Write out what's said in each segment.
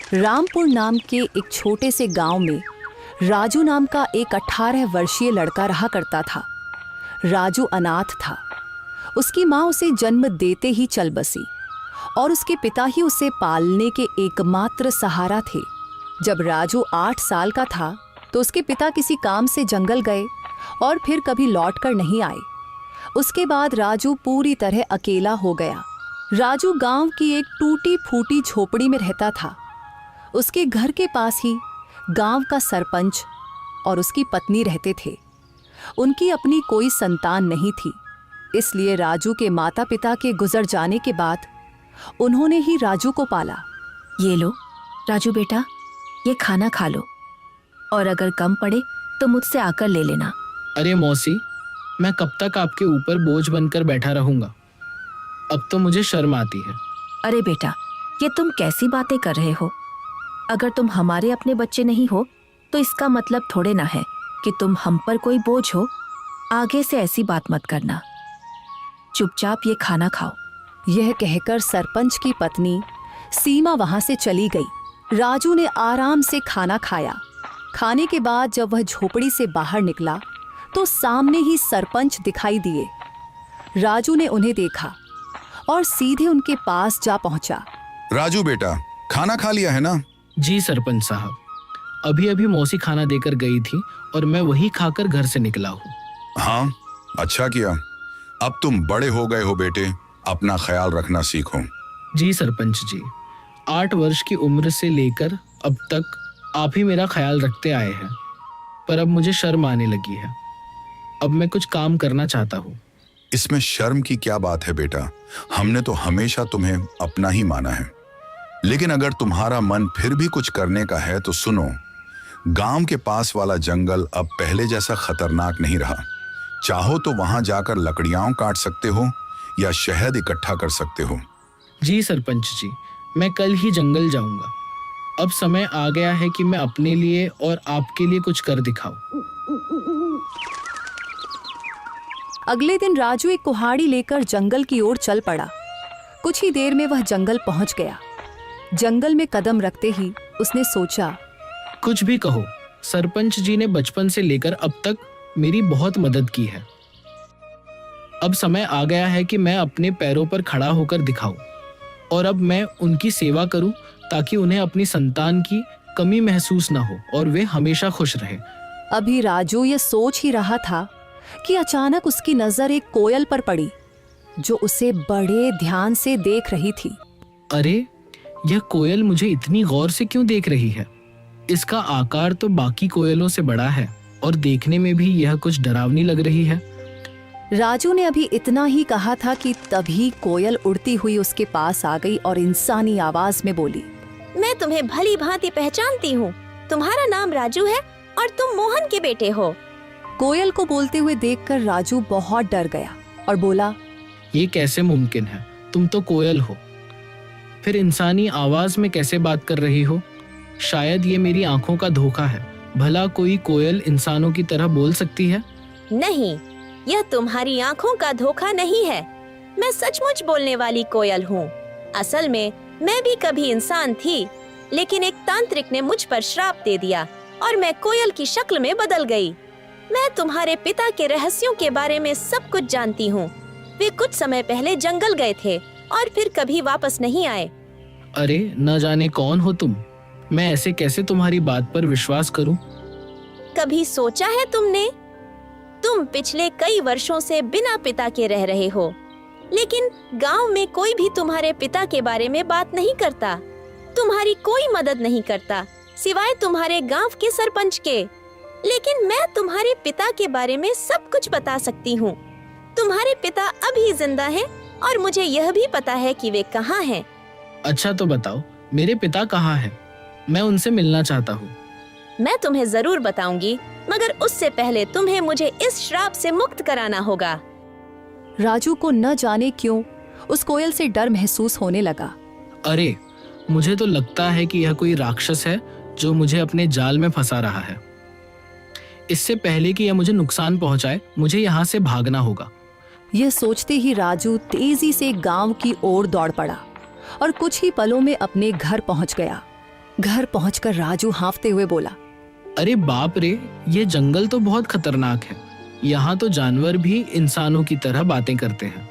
रामपुर नाम के एक छोटे से गांव में राजू नाम का एक 18 वर्षीय लड़का रहा करता था। राजू अनाथ था। उसकी माँ उसे जन्म देते ही चल बसी और उसके पिता ही उसे पालने के एकमात्र सहारा थे। जब राजू 8 साल का था तो उसके पिता किसी काम से जंगल गए और फिर कभी लौट कर नहीं आए। उसके बाद राजू पूरी तरह अकेला हो गया। राजू गांव की एक टूटी फूटी झोपड़ी में रहता था। उसके घर के पास ही गांव का सरपंच और उसकी पत्नी रहते थे। उनकी अपनी कोई संतान नहीं थी, इसलिए राजू के माता पिता के गुजर जाने के बाद उन्होंने ही राजू को पाला। ये लो राजू बेटा, ये खाना खा लो और अगर कम पड़े तो मुझसे आकर ले लेना। अरे मौसी, मैं कब तक आपके ऊपर बोझ बनकर बैठा रहूंगा? अब तो मुझे शर्म आती है। अरे बेटा, ये तुम कैसी बातें कर रहे हो? अगर तुम हमारे अपने बच्चे नहीं हो तो इसका मतलब थोड़े ना है कि तुम हम पर कोई बोझ हो। आगे से ऐसी बात मत करना। चुपचाप ये खाना खाओ। यह कहकर सरपंच की पत्नी सीमा वहां से चली गई। राजू ने आराम से खाना खाया। खाने के बाद जब वह झोपड़ी से बाहर निकला तो सामने ही सरपंच दिखाई दिए। राजू ने उन्हें देखा और सीधे उनके पास जा पहुंचा। राजू बेटा, खाना खा लिया है ना? जी सरपंच साहब, अभी अभी मौसी खाना देकर गई थी और मैं वही खाकर घर से निकला हूँ। हाँ, अच्छा किया। अब तुम बड़े हो गए हो बेटे, अपना ख्याल रखना सीखो। जी सरपंच जी, 8 वर्ष की उम्र से लेकर अब तक आप ही मेरा ख्याल रखते आए हैं, पर अब मुझे शर्म आने लगी है। अब मैं कुछ काम करना चाहता हूँ। इसमें शर्म की क्या बात है बेटा? हमने तो हमेशा तुम्हें अपना ही माना है। लेकिन अगर तुम्हारा मन फिर भी कुछ करने का है तो सुनो, गांव के पास वाला जंगल अब पहले जैसा खतरनाक नहीं रहा। चाहो तो वहां जाकर लकड़ियां काट सकते हो या शहद इकट्ठा कर सकते हो। जी सरपंच जी, मैं कल ही जंगल जाऊंगा। अब समय आ गया है कि मैं अपने लिए और आपके लिए कुछ कर दिखाऊं। अगले दिन राजू एक कुल्हाड़ी लेकर जंगल की ओर चल पड़ा। कुछ ही देर में वह जंगल पहुंच गया। जंगल में कदम रखते ही उसने सोचा, कुछ भी कहो, सरपंच जी ने बचपन से लेकर अब तक मेरी बहुत मदद की है। अब समय आ गया है कि मैं अपने पैरों पर खड़ा होकर दिखाऊं और अब मैं उनकी सेवा करूं ताकि उन्हें अपनी संतान की कमी महसूस ना हो और वे हमेशा खुश रहें। अभी राजू ये सोच ही रहा था कि अचानक उसकी नजर एक कोयल पर पड़ी जो उसे बड़े ध्यान से देख रही थी। अरे, यह कोयल मुझे इतनी गौर से क्यों देख रही है? इसका आकार तो बाकी कोयलों से बड़ा है और देखने में भी यह कुछ डरावनी लग रही है। राजू ने अभी इतना ही कहा था कि तभी कोयल उड़ती हुई उसके पास आ गई और इंसानी आवाज में बोली, मैं तुम्हें भली भांति पहचानती हूँ। तुम्हारा नाम राजू है और तुम मोहन के बेटे हो। कोयल को बोलते हुए देखकर राजू बहुत डर गया और बोला, ये कैसे मुमकिन है? तुम तो कोयल हो, फिर इंसानी आवाज में कैसे बात कर रही हो? शायद ये मेरी आंखों का धोखा है। भला कोई कोयल इंसानों की तरह बोल सकती है? नहीं, यह तुम्हारी आंखों का धोखा नहीं है। मैं सचमुच बोलने वाली कोयल हूँ। असल में मैं भी कभी इंसान थी, लेकिन एक तांत्रिक ने मुझ पर श्राप दे दिया और मैं कोयल की शक्ल में बदल गई। मैं तुम्हारे पिता के रहस्यों के बारे में सब कुछ जानती हूँ। वे कुछ समय पहले जंगल गए थे और फिर कभी वापस नहीं आए। अरे, न जाने कौन हो तुम। मैं ऐसे कैसे तुम्हारी बात पर विश्वास करूं? कभी सोचा है तुमने? तुम पिछले कई वर्षों से बिना पिता के रह रहे हो, लेकिन गांव में कोई भी तुम्हारे पिता के बारे में बात नहीं करता। तुम्हारी कोई मदद नहीं करता सिवाय तुम्हारे गांव के सरपंच के। लेकिन मैं तुम्हारे पिता के बारे में सब कुछ बता सकती हूँ। तुम्हारे पिता अभी जिंदा हैं और मुझे यह भी पता है कि वे कहाँ हैं। अच्छा तो बताओ, मेरे पिता कहाँ हैं? मैं उनसे मिलना चाहता हूँ। मैं तुम्हें जरूर बताऊंगी, मगर उससे पहले तुम्हें मुझे इस श्राप से मुक्त कराना होगा। राजू को न जाने क्यों उस कोयल से डर महसूस होने लगा। अरे, मुझे तो लगता है कि यह कोई राक्षस है जो मुझे अपने जाल में फंसा रहा है। इससे पहले कि यह मुझे नुकसान पहुंचाए, मुझे यहाँ से भागना होगा। यह सोचते ही राजू तेजी से गांव की ओर दौड़ पड़ा और कुछ ही पलों में अपने घर पहुंच गया। घर पहुंचकर राजू हांफते हुए बोला, अरे बाप रे, ये जंगल तो बहुत खतरनाक है। यहाँ तो जानवर भी इंसानों की तरह बातें करते हैं।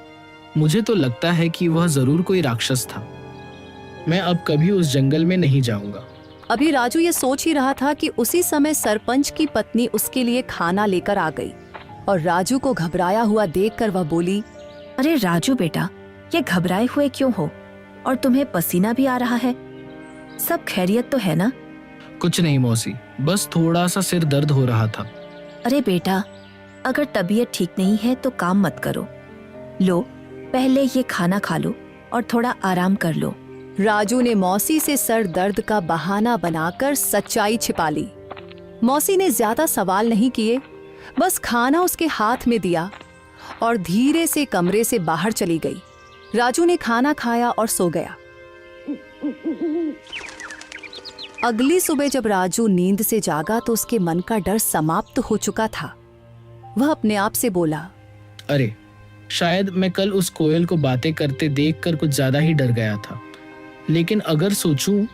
मुझे तो लगता है कि वह जरूर कोई राक्षस था। मैं अब कभी उस जंगल में नहीं जाऊंगा। अभी राजू ये सोच ही रहा था कि उसी समय सरपंच की पत्नी उसके लिए खाना लेकर आ गई और राजू को घबराया हुआ देखकर वह बोली, अरे राजू बेटा, ये घबराए हुए क्यों हो? और तुम्हें पसीना भी आ रहा है। सब खैरियत तो है ना? कुछ नहीं मौसी, बस थोड़ा सा सिर दर्द हो रहा था। अरे बेटा, अगर तबीयत ठीक नहीं है तो काम मत करो। लो, पहले ये खाना खा लो और थोड़ा आराम कर लो। राजू ने मौसी से सर दर्द का बहाना बनाकर सच्चाई छिपा ली। मौसी ने ज्यादा सवाल नहीं किए, बस खाना उसके हाथ में दिया और धीरे से कमरे से बाहर चली गई। राजू ने खाना खाया और सो गया। अगली सुबह जब राजू नींद से जागा तो उसके मन का डर समाप्त हो चुका था। वह अपने आप से बोला, अरे शायद मैं कल उस कोयल को बातें करते देखकर कुछ ज्यादा ही डर गया था, लेकिन अगर सोचूं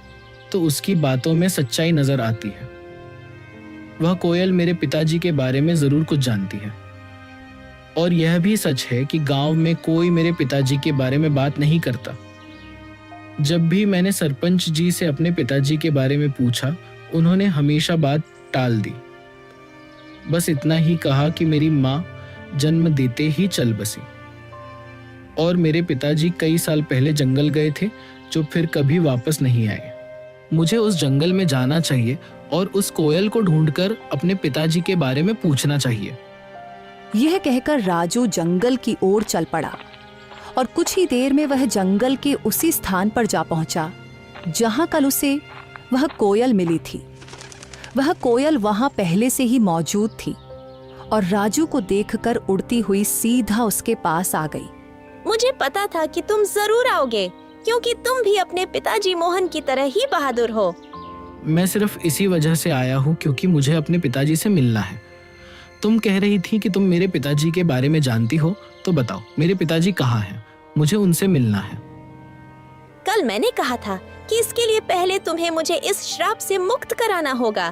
तो उसकी बातों में सच्चाई नजर आती है। वह कोयल मेरे पिताजी के बारे में जरूर कुछ जानती है और यह भी सच है कि गांव में कोई मेरे पिताजी के बारे में बात नहीं करता। जब भी मैंने सरपंच जी से अपने पिताजी के बारे में पूछा, उन्होंने हमेशा बात टाल दी। बस इतना ही कहा कि मेरी माँ जन्म देते ही चल बसी और मेरे पिताजी कई साल पहले जंगल गए थे, जो फिर कभी वापस नहीं आए। मुझे उस जंगल में जाना चाहिए और उस कोयल को ढूंढकर अपने पिताजी के बारे में पूछना चाहिए। यह कहकर राजू जंगल की ओर चल पड़ा और कुछ ही देर में वह जंगल के उसी स्थान पर जा पहुंचा जहां कल उसे वह कोयल मिली थी। वह कोयल वहां पहले से ही मौजूद थी और राजू को देखकर उड़ती हुई सीधा उसके पास आ गई। मुझे पता था कि तुम जरूर आओगे, क्योंकि तुम भी अपने पिताजी मोहन की तरह ही बहादुर हो। मैं सिर्फ इसी वजह से आया हूँ क्योंकि मुझे अपने पिताजी से मिलना है। तुम कह रही थी कि तुम मेरे पिताजी के बारे में जानती हो, तो बताओ मेरे पिताजी कहाँ हैं? मुझे उनसे मिलना है। कल मैंने कहा था कि इसके लिए पहले तुम्हें मुझे इस श्राप से मुक्त कराना होगा,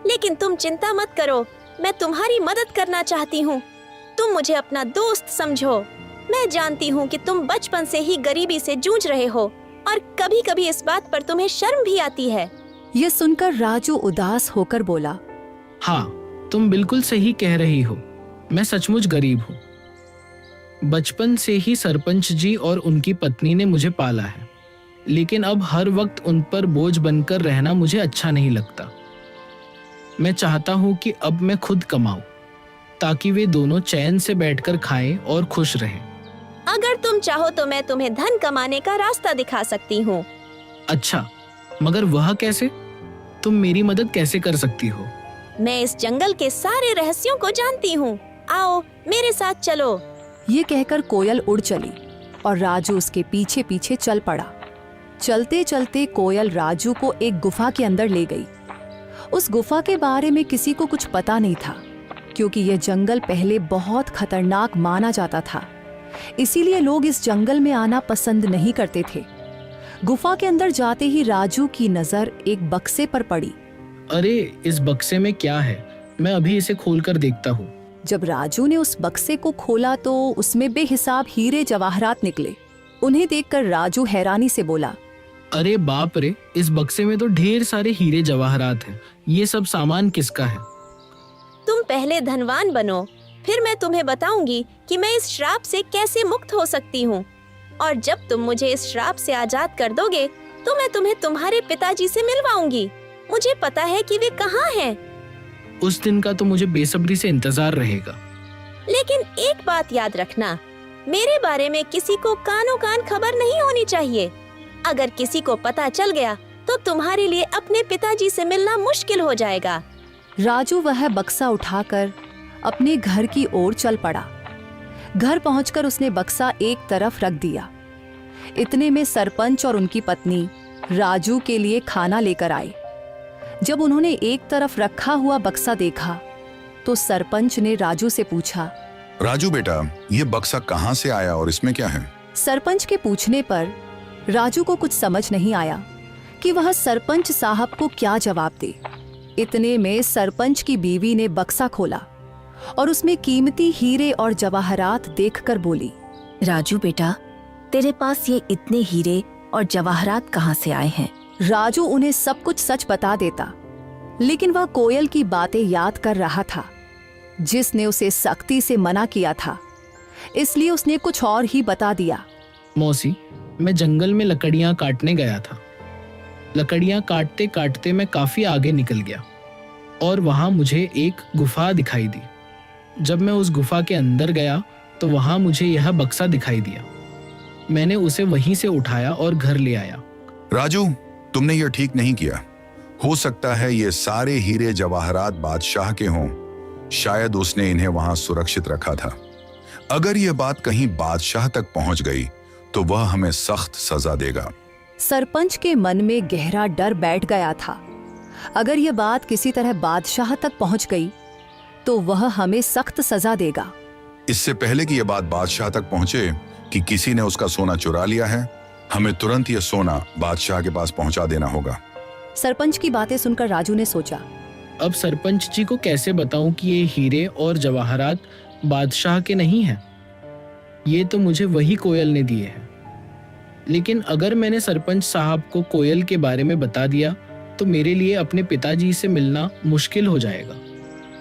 लेकिन तुम चिंता मत करो, मैं तुम्हारी मदद करना चाहती हूँ। तुम मुझे अपना दोस्त समझो। मैं जानती हूँ कि तुम बचपन से ही गरीबी से जूझ रहे हो और कभी-कभी इस बात पर तुम्हें शर्म भी आती है। यह सुनकर राजू उदास होकर बोला, हाँ, तुम बिल्कुल सही कह रही हो। मैं सचमुच गरीब हूँ। बचपन से ही सरपंच जी और उनकी पत्नी ने मुझे पाला है, लेकिन अब हर वक्त उन पर बोझ बनकर रहना मुझे अच्छा नहीं लगता। मैं चाहता हूँ कि अब मैं खुद कमाऊं, ताकि वे दोनों चैन से बैठकर खाएं और खुश रहें। अगर तुम चाहो तो मैं तुम्हें धन कमाने का रास्ता दिखा सकती हूँ। अच्छा, मगर वह कैसे? तुम मेरी मदद कैसे कर सकती हो? मैं इस जंगल के सारे रहस्यों को जानती हूँ। आओ मेरे साथ चलो। ये कहकर कोयल उड़ चली और राजू उसके पीछे पीछे चल पड़ा। चलते चलते कोयल राजू को एक गुफा के अंदर ले गई। उस गुफा के बारे में किसी को कुछ पता नहीं था, क्योंकि यह जंगल पहले बहुत खतरनाक माना जाता था। इसीलिए लोग इस जंगल में आना पसंद नहीं करते थे। गुफा के अंदर जाते ही राजू की नजर एक बक्से पर पड़ी। अरे, इस बक्से में क्या है? मैं अभी इसे खोलकर देखता हूँ। जब राजू ने उस बक्से को खोला तो उसमें बेहिसाब हीरे जवाहरात निकले। उन्हें देखकर राजू हैरानी से बोला, अरे बाप रे, इस बक्से में तो ढेर सारे हीरे जवाहरात हैं। ये सब सामान किसका है? तुम पहले धनवान बनो, फिर मैं तुम्हें बताऊंगी कि मैं इस श्राप से कैसे मुक्त हो सकती हूँ। और जब तुम मुझे इस श्राप से आजाद कर दोगे तो मैं तुम्हें तुम्हारे पिताजी से मिलवाऊंगी। मुझे पता है कि वे कहाँ हैं। उस दिन का तो मुझे बेसब्री से इंतजार रहेगा। लेकिन एक बात याद रखना, मेरे बारे में किसी को कानो कान खबर नहीं होनी चाहिए। अगर किसी को पता चल गया तो तुम्हारे लिए अपने पिताजी से मिलना मुश्किल हो जाएगा। राजू वह बक्सा उठाकर अपने घर की ओर चल पड़ा। घर पहुंचकर उसने बक्सा एक तरफ रख दिया। इतने में सरपंच और उनकी पत्नी राजू के लिए खाना लेकर आए। जब उन्होंने एक तरफ रखा हुआ बक्सा देखा तो सरपंच ने राजू से पूछा, राजू बेटा, ये बक्सा कहाँ से आया और इसमें क्या है? सरपंच के पूछने पर राजू को कुछ समझ नहीं आया, कि वह सरपंच साहब को क्या जवाब दे। इतने में सरपंच की बीवी ने बक्सा खोला और उसमें कीमती हीरे और जवाहरात देखकर बोली, राजू बेटा, तेरे पास ये इतने हीरे और जवाहरात कहाँ से आए हैं? राजू उन्हें सब कुछ सच बता देता, लेकिन वह कोयल की बातें याद कर रहा था जिसने उसे सख्ती से मना किया था, इसलिए उसने कुछ और ही बता दिया। मौसी, मैं जंगल में लकड़ियां काटने गया था। लकड़ियां काटते काटते मैं काफी आगे निकल गया और वहां मुझे एक गुफा दिखाई दी। जब मैं उस गुफा के अंदर गया तो वहां मुझे यह बक्सा दिखाई दिया। मैंने उसे वहीं से उठाया और घर ले आया। राजू, तुमने ये ठीक नहीं किया। हो सकता है ये सारे हीरे जवाहरात बादशाह के हों। शायद उसने इन्हें वहां सुरक्षित रखा था। अगर यह बात कहीं बादशाह तक पहुंच गई तो वह हमें सख्त सजा देगा। सरपंच के मन में गहरा डर बैठ गया था। अगर यह बात किसी तरह बादशाह तक पहुंच गई तो वह हमें सख्त सजा देगा। इससे पहले कि यह बात बादशाह तक पहुंचे कि किसी ने उसका सोना चुरा लिया है, हमें तुरंत यह सोना बादशाह के पास पहुंचा देना होगा। सरपंच की बातें सुनकर राजू ने सोचा, अब सरपंच जी को कैसे बताऊं कि ये हीरे और जवाहरात बादशाह के नहीं हैं? ये तो मुझे वही कोयल ने दिए हैं। लेकिन अगर मैंने सरपंच साहब को कोयल के बारे में बता दिया तो मेरे लिए अपने पिताजी से मिलना मुश्किल हो जाएगा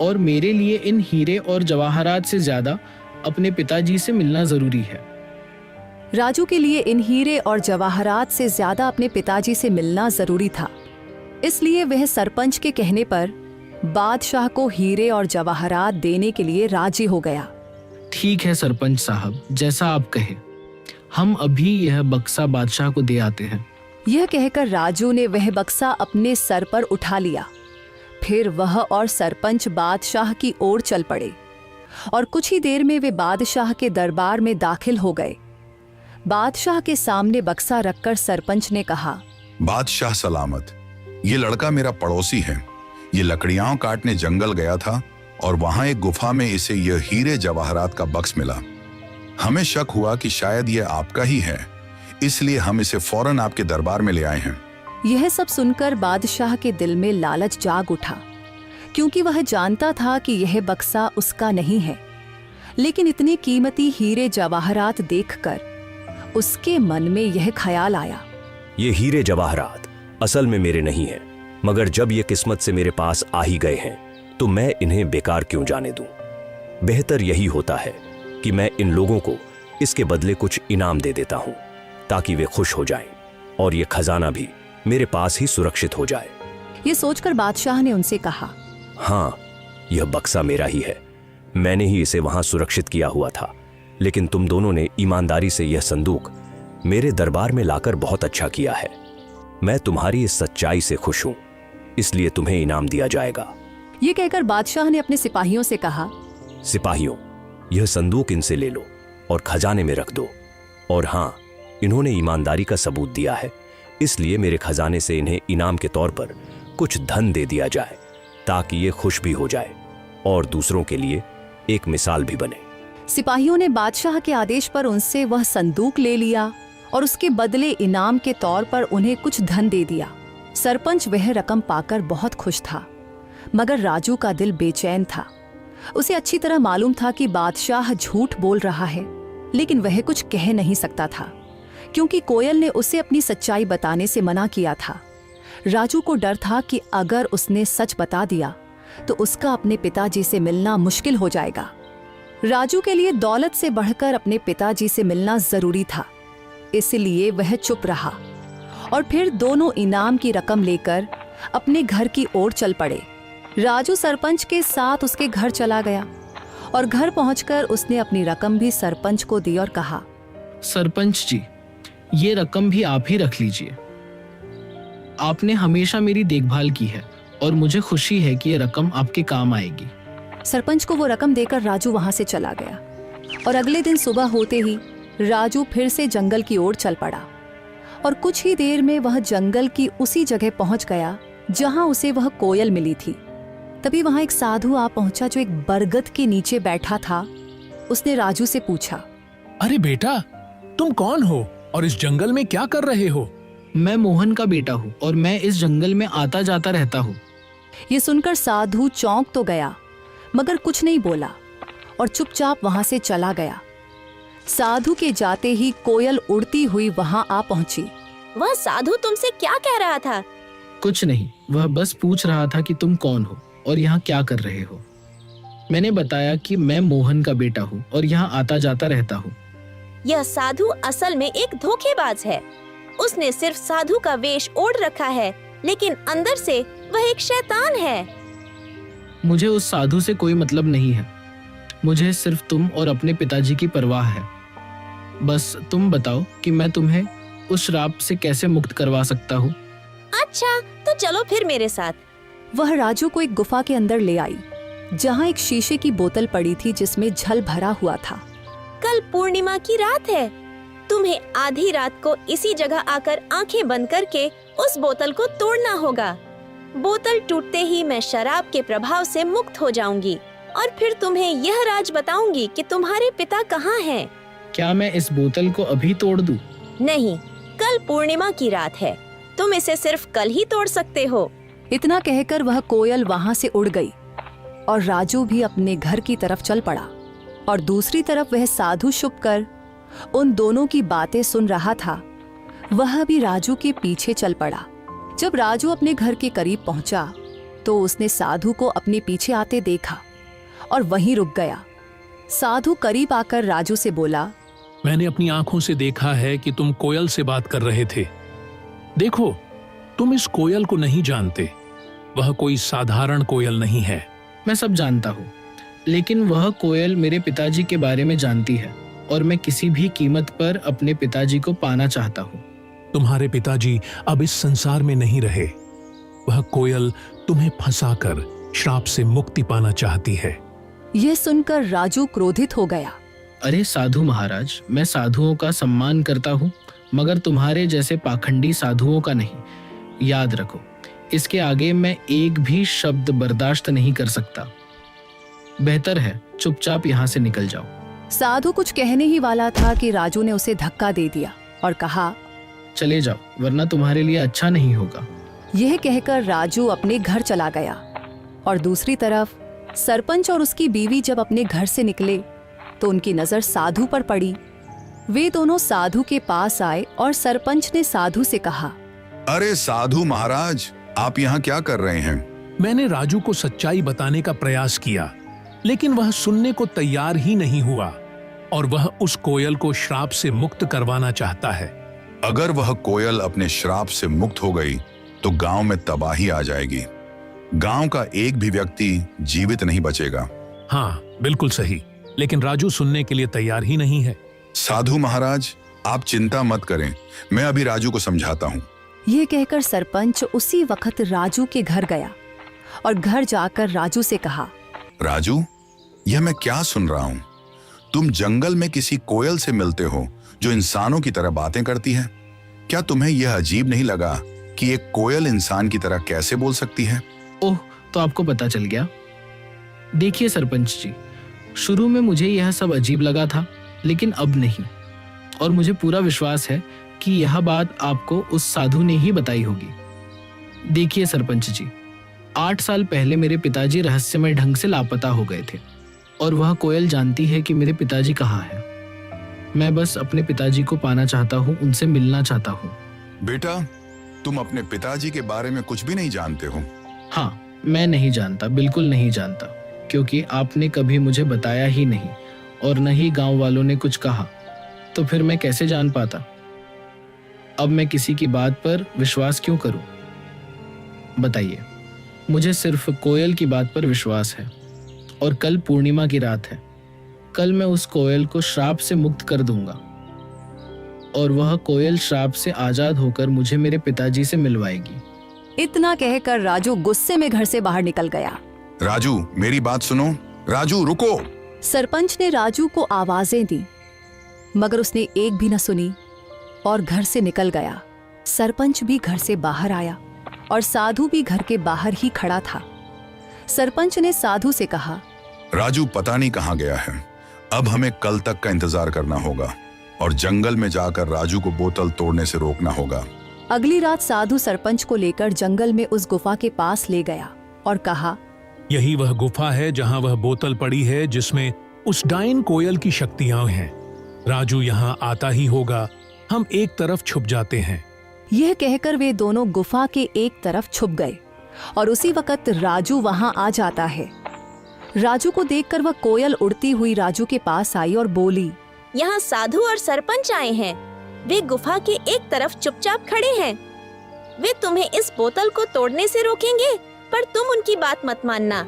और मेरे लिए इन हीरे और जवाहरात से ज्यादा अपने पिताजी से मिलना जरूरी है। राजू के लिए इन हीरे और जवाहरात से ज्यादा अपने पिताजी से मिलना जरूरी था, इसलिए वह सरपंच के कहने पर बादशाह को हीरे और जवाहरात देने के लिए राजी हो गया। ठीक है सरपंच साहब, जैसा आप कहे, हम अभी यह बक्सा बादशाह को दे आते हैं। यह कहकर राजू ने वह बक्सा अपने सर पर उठा लिया। फिर वह और सरपंच बादशाह की ओर चल पड़े और कुछ ही देर में वे बादशाह के दरबार में दाखिल हो गए। बादशाह के सामने बक्सा रखकर सरपंच ने कहा, बादशाह सलामत। ये लड़का मेरा पड़ोसी है। ये लकड़ियां काटने जंगल गया था और वहां एक गुफा में इसे यह हीरे जवाहरात का बक्स मिला। हमें शक हुआ कि शायद यह आपका ही है, इसलिए हम इसे फौरन आपके दरबार में ले आए हैं। यह सब सुनकर बादशाह के दिल में लालच जाग उठा, क्योंकि वह जानता था कि यह बक्सा उसका नहीं है। लेकिन इतने कीमती हीरे जवाहरात देखकर उसके मन में यह ख्याल आया, ये हीरे जवाहरात असल में मेरे नहीं हैं, मगर जब ये किस्मत से मेरे पास आ ही गए हैं तो मैं इन्हें बेकार क्यों जाने दूं। बेहतर यही होता है कि मैं इन लोगों को इसके बदले कुछ इनाम दे देता हूं ताकि वे खुश हो जाएं और ये खजाना भी मेरे पास ही सुरक्षित हो जाए। ये सोचकर बादशाह ने उनसे कहा, हाँ, यह बक्सा मेरा ही है। मैंने ही इसे वहां सुरक्षित किया हुआ था, लेकिन तुम दोनों ने ईमानदारी से यह संदूक मेरे दरबार में लाकर बहुत अच्छा किया है। मैं तुम्हारी इस सच्चाई से खुश हूं, इसलिए तुम्हें इनाम दिया जाएगा। ये कहकर बादशाह ने अपने सिपाहियों से कहा, सिपाहियों, यह संदूक इनसे ले लो और खजाने में रख दो। और हाँ, इन्होंने ईमानदारी का सबूत दिया है, इसलिए मेरे खजाने से इन्हें इनाम के तौर पर कुछ धन दे दिया जाए ताकि ये खुश भी हो जाए और दूसरों के लिए एक मिसाल भी बने। सिपाहियों ने बादशाह के आदेश पर उनसे वह संदूक ले लिया और उसके बदले इनाम के तौर पर उन्हें कुछ धन दे दिया। सरपंच वह रकम पाकर बहुत खुश था, मगर राजू का दिल बेचैन था। उसे अच्छी तरह मालूम था कि बादशाह झूठ बोल रहा है, लेकिन वह कुछ कह नहीं सकता था क्योंकि कोयल ने उसे अपनी सच्चाई बताने से मना किया था। राजू को डर था कि अगर उसने सच बता दिया तो उसका अपने पिताजी से मिलना मुश्किल हो जाएगा। राजू के लिए दौलत से बढ़कर अपने पिताजी से मिलना जरूरी था, इसलिए वह चुप रहा और फिर दोनों इनाम की रकम लेकर अपने घर की ओर चल पड़े। राजू सरपंच के साथ उसके घर चला गया और घर पहुंचकर उसने अपनी रकम भी सरपंच को दी और कहा, सरपंच जी, ये रकम भी आप ही रख लीजिए। आपने हमेशा मेरी देखभाल की है और मुझे खुशी है कि ये रकम आपके काम आएगी। सरपंच को वो रकम देकर राजू वहां से चला गया और अगले दिन सुबह होते ही राजू फिर से जंगल की ओर चल पड़ा और कुछ ही देर में वह जंगल की उसी जगह पहुंच गया जहां उसे वह कोयल मिली थी। तभी वहां एक साधु आ पहुंचा जो एक बरगद के नीचे बैठा था। उसने राजू से पूछा, अरे बेटा, तुम कौन हो और इस जंगल में क्या कर रहे हो? मैं मोहन का बेटा हूँ और मैं इस जंगल में आता जाता रहता हूँ। ये सुनकर साधु चौंक तो गया मगर कुछ नहीं बोला और चुपचाप वहां से चला गया। साधु के जाते ही कोयल उड़ती हुई वहां आ पहुंची। वह साधु तुमसे क्या कह रहा था? कुछ नहीं, वह बस पूछ रहा था कि तुम कौन हो और यहाँ क्या कर रहे हो। मैंने बताया कि मैं मोहन का बेटा हूँ और यहाँ आता जाता रहता हूँ। यह साधु असल में एक धोखेबाज है। उसने सिर्फ साधु का वेश ओढ़ रखा है, लेकिन अंदर से वह एक शैतान है। मुझे उस साधु से कोई मतलब नहीं है। मुझे सिर्फ तुम और अपने पिताजी की परवाह है। बस तुम बताओ कि मैं तुम्हें उस श्राप से कैसे मुक्त करवा सकता हूँ। अच्छा, तो चलो फिर मेरे साथ। वह राजू को एक गुफा के अंदर ले आई जहां एक शीशे की बोतल पड़ी थी जिसमें जल भरा हुआ था। कल पूर्णिमा की रात है। तुम्हें आधी रात को इसी जगह आकर आंखें बंद करके उस बोतल को तोड़ना होगा। बोतल टूटते ही मैं शराब के प्रभाव से मुक्त हो जाऊंगी और फिर तुम्हें यह राज बताऊंगी कि तुम्हारे पिता कहाँ हैं। क्या मैं इस बोतल को अभी तोड़ दूं? नहीं, कल पूर्णिमा की रात है। तुम इसे सिर्फ कल ही तोड़ सकते हो। इतना कहकर वह कोयल वहां से उड़ गई और राजू भी अपने घर की तरफ चल पड़ा और दूसरी तरफ वह साधु छुपकर उन दोनों की बातें सुन रहा था। वह भी राजू के पीछे चल पड़ा। जब राजू अपने घर के करीब पहुंचा तो उसने साधु को अपने पीछे आते देखा और वहीं रुक गया। साधु करीब आकर राजू से बोला, मैंने अपनी आंखों से देखा है कि तुम कोयल से बात कर रहे थे। देखो, तुम इस कोयल को नहीं जानते। वह कोई साधारण कोयल नहीं है। मैं सब जानता हूँ, लेकिन वह कोयल मेरे पिताजी के बारे में जानती है और मैं किसी भी कीमत पर अपने पिताजी को पाना चाहता हूँ। तुम्हारे पिताजी अब इस संसार में नहीं रहे। वह कोयल तुम्हें फंसाकर श्राप से मुक्ति पाना चाहती है। यह सुनकर राजू क्रोधित हो गया। अरे साधु महाराज, मैं साधुओं का सम्मान करता हूँ मगर तुम्हारे जैसे पाखंडी साधुओं का नहीं। याद रखो, इसके आगे मैं एक भी शब्द बर्दाश्त नहीं कर सकता। बेहतर है चुपचाप यहाँ से निकल जाओ। साधु कुछ कहने ही वाला था कि राजू ने उसे धक्का दे दिया और कहा, चले जाओ वरना तुम्हारे लिए अच्छा नहीं होगा। यह कहकर राजू अपने घर चला गया और दूसरी तरफ सरपंच और उसकी बीवी जब अपने घर से निकले तो उनकी नजर साधु पर पड़ी। वे दोनों साधु के पास आए और सरपंच ने साधु से कहा, अरे साधु महाराज, आप यहाँ क्या कर रहे हैं? मैंने राजू को सच्चाई बताने का प्रयास किया, लेकिन वह सुनने को तैयार ही नहीं हुआ और वह उस कोयल को श्राप से मुक्त करवाना चाहता है। अगर वह कोयल अपने श्राप से मुक्त हो गई तो गांव में तबाही आ जाएगी। गांव का एक भी व्यक्ति जीवित नहीं बचेगा। हाँ, बिल्कुल सही, लेकिन राजू सुनने के लिए तैयार ही नहीं है। साधु महाराज, आप चिंता मत करें, मैं अभी राजू को समझाता हूँ। यह कहकर सरपंच उसी वक्त राजू के घर गया और घर जाकर राजू से कहा, राजू, यह मैं क्या सुन रहा हूँ? तुम जंगल में किसी कोयल से मिलते हो जो इंसानों की तरह बातें करती है। क्या तुम्हें यह अजीब नहीं लगा कि एक कोयल इंसान की तरह कैसे बोल सकती है? ओह, तो आपको पता चल गया। देखिए सरपंच जी, शुरू में मुझे यह सब अजीब लगा था, लेकिन अब नहीं। और मुझे पूरा विश्वास है कि यह बात आपको उस साधु ने ही बताई होगी। देखिए सरपंच जी, 8 साल पहले मेरे पिताजी रहस्यमय ढंग से लापता हो गए थे और वह कोयल जानती है कि मेरे पिताजी कहाँ हैं। मैं बस अपने पिताजी को पाना चाहता हूँ, उनसे मिलना चाहता हूँ। बेटा, तुम अपने पिताजी के बारे में कुछ भी नहीं जानते हो? हाँ, मैं नहीं जानता, बिल्कुल नहीं जानता, क्योंकि आपने कभी मुझे बताया ही नहीं और न ही गांव वालों ने कुछ कहा, तो फिर मैं कैसे जान पाता? अब मैं किसी की बात पर विश्वास क्यों करूं? बताइए। मुझे सिर्फ कोयल की बात पर विश्वास है और कल पूर्णिमा की रात है। कल मैं उस कोयल को श्राप से मुक्त कर दूंगा और वह कोयल श्राप से आजाद होकर मुझे मेरे पिताजी से मिलवाएगी। इतना कहकर राजू गुस्से में घर से बाहर निकल गया। राजू, मेरी बात सुनो। राजू, रुको। सरपंच ने राजू को आवाजें दी मगर उसने एक भी न सुनी और घर से निकल गया। सरपंच भी घर से बाहर आया और साधु भी घर के बाहर ही खड़ा था। सरपंच ने साधु से कहा, राजू पता नहीं कहाँ गया है। अब हमें कल तक का इंतजार करना होगा और जंगल में जाकर राजू को बोतल तोड़ने से रोकना होगा। अगली रात साधु सरपंच को लेकर जंगल में उस गुफा के पास ले गया और कहा, यही वह गुफा है जहां वह बोतल पड़ी है जिसमें उस डायन कोयल की शक्तियां हैं। राजू यहाँ आता ही होगा, हम एक तरफ छुप जाते हैं। यह कहकर वे दोनों गुफा के एक तरफ छुप गए और उसी वक्त राजू वहां आ जाता है। राजू को देखकर वह कोयल उड़ती हुई राजू के पास आई और बोली, यहाँ साधु और सरपंच आए हैं। वे गुफा के एक तरफ चुपचाप खड़े हैं। वे तुम्हें इस बोतल को तोड़ने से रोकेंगे, पर तुम उनकी बात मत मानना।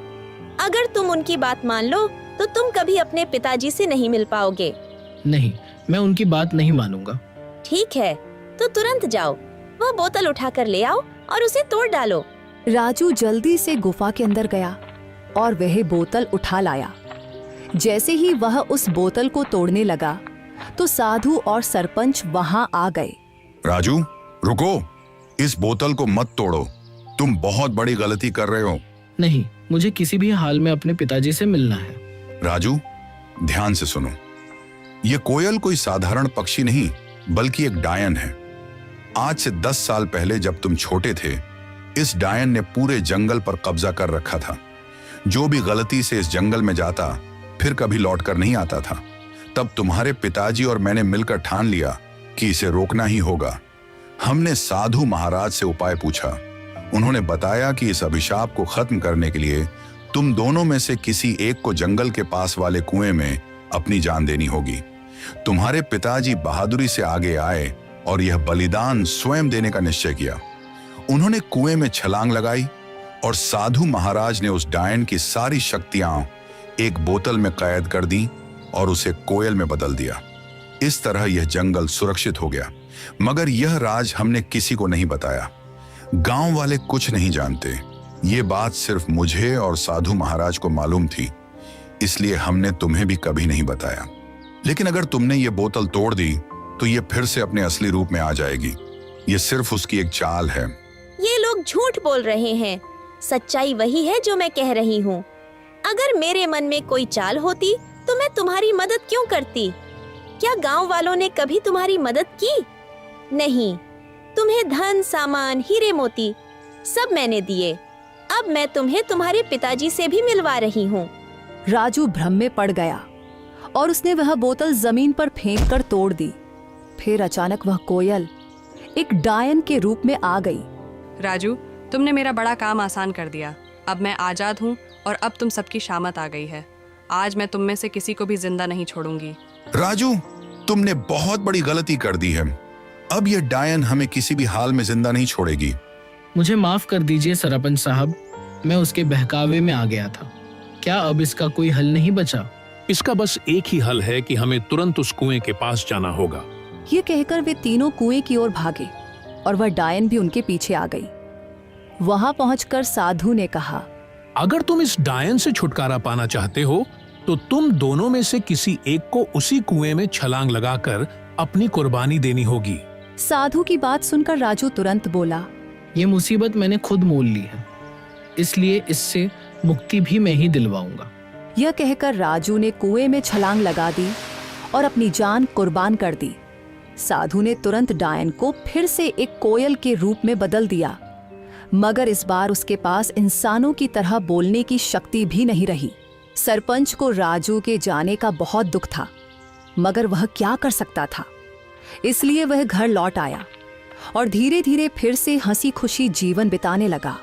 अगर तुम उनकी बात मान लो तो तुम कभी अपने पिताजी से नहीं मिल पाओगे। नहीं, मैं उनकी बात नहीं मानूंगा। ठीक है, तो तुरंत जाओ, वह बोतल उठाकर ले आओ और उसे तोड़ डालो। राजू जल्दी से गुफा के अंदर गया और वह बोतल उठा लाया। जैसे ही वह उस बोतल को तोड़ने लगा तो साधु और सरपंच वहां आ गए। राजू रुको, इस बोतल को मत तोड़ो, तुम बहुत बड़ी गलती कर रहे हो। नहीं, मुझे किसी भी हाल में अपने पिताजी से मिलना है। राजू ध्यान से सुनो, ये कोयल कोई साधारण पक्षी नहीं बल्कि एक डायन है। आज से 10 साल पहले जब तुम छोटे थे, इस डायन ने पूरे जंगल पर कब्जा कर रखा था। जो भी गलती से इस जंगल में जाता फिर कभी लौट कर नहीं आता था। तब तुम्हारे पिताजी और मैंने मिलकर ठान लिया कि इसे रोकना ही होगा। हमने साधु महाराज से उपाय पूछा। उन्होंने बताया कि इस अभिशाप को खत्म करने के लिए तुम दोनों में से किसी एक को जंगल के पास वाले कुएं में अपनी जान देनी होगी। तुम्हारे पिताजी बहादुरी से आगे आए और यह बलिदान स्वयं देने का निश्चय किया। उन्होंने कुएं में छलांग लगाई और साधु महाराज ने उस डायन की सारी शक्तियां एक बोतल में कैद कर दी और उसे कोयल में बदल दिया। इस तरह यह जंगल सुरक्षित हो गया। मगर यह राज हमने किसी को नहीं बताया। गांव वाले कुछ नहीं जानते। ये बात सिर्फ मुझे और साधु महाराज को मालूम थी, इसलिए हमने तुम्हें भी कभी नहीं बताया। लेकिन अगर तुमने ये बोतल तोड़ दी तो ये फिर से अपने असली रूप में आ जाएगी। ये सिर्फ उसकी एक चाल है। ये लोग झूठ बोल रहे हैं। सच्चाई वही है जो मैं कह रही हूँ। अगर मेरे मन में कोई चाल होती तो मैं तुम्हारी मदद क्यों करती? क्या गांव वालों ने कभी तुम्हारी मदद की? नहीं। तुम्हें धन, सामान, हीरे मोती सब मैंने दिए। अब मैं तुम्हें तुम्हारे पिताजी से भी मिलवा रही हूँ। राजू भ्रम में पड़ गया और उसने वह बोतल जमीन पर फेंक कर तोड़ दी। फिर अचानक वह कोयल एक डायन के रूप में आ गई। राजू, तुमने मेरा बड़ा काम आसान कर दिया। अब मैं आजाद हूँ और अब तुम सबकी शामत आ गई है। आज मैं तुम में से किसी को भी जिंदा नहीं छोड़ूंगी। राजू तुमने बहुत बड़ी गलती कर दी है। अब यह डायन हमें किसी भी हाल में जिंदा नहीं छोड़ेगी। मुझे माफ कर दीजिए सरपंच साहब, मैं उसके बहकावे में आ गया था। क्या अब इसका कोई हल नहीं बचा? इसका बस एक ही हल है कि हमें तुरंत उस कुएं के पास जाना होगा। ये कहकर वे तीनों कुएं की ओर भागे और वह डायन भी उनके पीछे आ गई। वहां पहुंचकर साधु ने कहा, अगर तुम इस डायन से छुटकारा पाना चाहते हो तो तुम दोनों में से किसी एक को उसी कुएं में छलांग लगाकर अपनी कुर्बानी देनी होगी। साधु की बात सुनकर राजू तुरंत बोला, ये मुसीबत मैंने खुद मोल ली है, इसलिए इससे मुक्ति भी मैं ही दिलवाऊंगा। यह कहकर राजू ने कुएं में छलांग लगा दी और अपनी जान कुर्बान कर दी। साधु ने तुरंत डायन को फिर से एक कोयल के रूप में बदल दिया, मगर इस बार उसके पास इंसानों की तरह बोलने की शक्ति भी नहीं रही। सरपंच को राजू के जाने का बहुत दुख था, मगर वह क्या कर सकता था। इसलिए वह घर लौट आया और धीरे धीरे फिर से हंसी खुशी जीवन बिताने लगा।